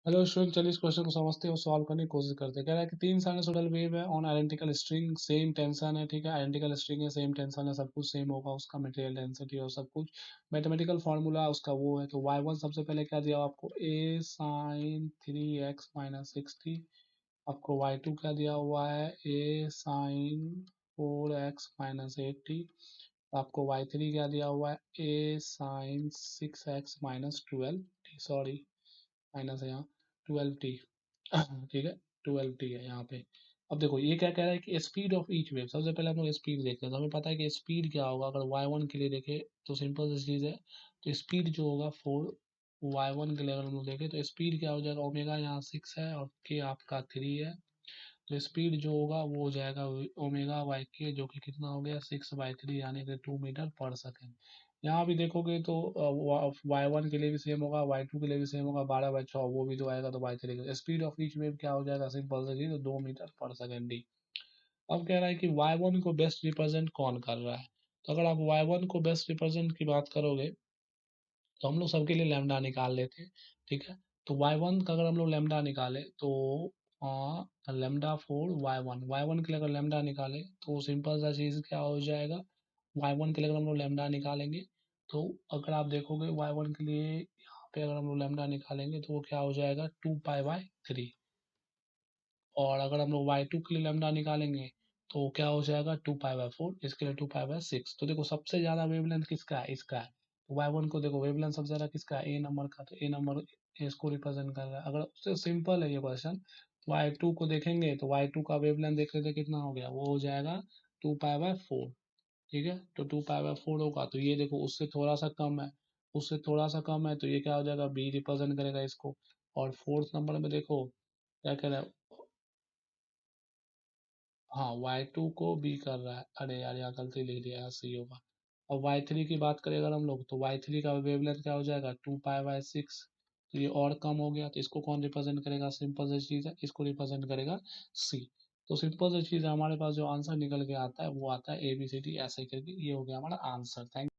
Hello student, चलिए इस question को समझते हैं और सॉल्व करने की कोशिश करते हैं। कह रहा है कि 3 साइनसोइडल वेव है on identical string, same tension है। ठीक है, आइडेंटिकल स्ट्रिंग है, सेम टेंशन है, सब कुछ सेम होगा, उसका मटेरियल डेंसिटी और सब कुछ। मैथमेटिकल फार्मूला उसका वो है। तो y1 सबसे पहले क्या दिया आपको, a sin 3x माइनस 60। आपको y2 क्या दिया हुआ है, a sin 4x माइनस 80। आपको y3 क्या दिया हुआ है, a sin 6x minus 12, sorry minus है यहाँ, 12t। ठीक है, 12t है यहाँ पे। अब देखो ये क्या कह रहा है कि स्पीड ऑफ ईच वेव। सबसे पहले हम लोग स्पीड देखते हैं, तो हमें पता है कि स्पीड क्या होगा। अगर y1 के लिए देखें तो सिंपल सी चीज़ है, तो स्पीड जो होगा 4, y1 के लिए अगर हम लोग देखें तो स्पीड क्या हो जाएगा, ओमेगा यहाँ 6 है और k आपका 3 है। तो स्पीड जो होगा वो हो जाएगा ओमेगा बाई के, जो कि कितना हो गया 6/3 यानी कि 2 मीटर पर सेकेंड। यहाँ भी देखोगे तो y1 के लिए भी सेम होगा, y2 के लिए भी सेम होगा, 12/6 वो भी तो आएगा, तो y3 का स्पीड ऑफ ईच वेव क्या हो जाएगा, सिंपल से चीज 2 मीटर पर सेकेंड डी। अब कह रहा है कि y1 को बेस्ट रिप्रेजेंट कौन कर रहा है। तो अगर आप y1 को बेस्ट रिप्रेजेंट की बात करोगे तो हम लोग सबके लिए लैम्डा निकाल लेते हैं। ठीक है, तो y1 का अगर हम लोग लैम्डा निकाले तो लैम्डा फोर y1 के लिए अगर लैम्डा निकाले तो सिंपल सा चीज़ क्या हो जाएगा, y1 के लिए अगर हम लोग लैम्डा निकालेंगे तो अगर आप देखोगे y1 के लिए यहाँ पे अगर हम लोग लैम्डा निकालेंगे तो वो क्या हो जाएगा 2π/3। और अगर हम लोग y2 के लिए लैम्डा निकालेंगे तो क्या हो जाएगा 2π/4, इसके लिए 2π/6। तो देखो सबसे ज्यादा वेवलेंथ किसका है, इसका है। तो y1 को देखो वेवलेंथ सबसे ज्यादा किसका है, ए नंबर का, तो ए नंबर इसको रिप्रेजेंट कर रहा है। अगर उससे सिंपल है ये क्वेश्चन, y2 को देखेंगे तो y2 का वेवलेंथ देख लेते कितना हो गया, वो हो जाएगा 2π/4। ठीक है, तो 2π/4 होगा, तो ये देखो उससे थोड़ा सा कम है, उससे थोड़ा सा कम है, तो ये क्या हो जाएगा, बी रिप्रेजेंट करेगा इसको। और फोर्थ नंबर में देखो क्या कह रहा है, हाँ y2 को बी कर रहा है, अरे यार यहाँ गलती लिख दिया, यहाँ सही होगा। और y3 की बात करें अगर हम लोग, तो y3 का वेवलेंथ क्या हो जाएगा 2π/6। तो ये और कम हो गया, तो इसको कौन रिप्रेजेंट करेगा, सिंपल सी चीज़ है, इसको रिप्रेजेंट करेगा सी। तो सिंपल सी चीज़ है, हमारे पास जो आंसर निकल के आता है वो आता है ABCD ऐसे करके, ये हो गया हमारा आंसर। थैंक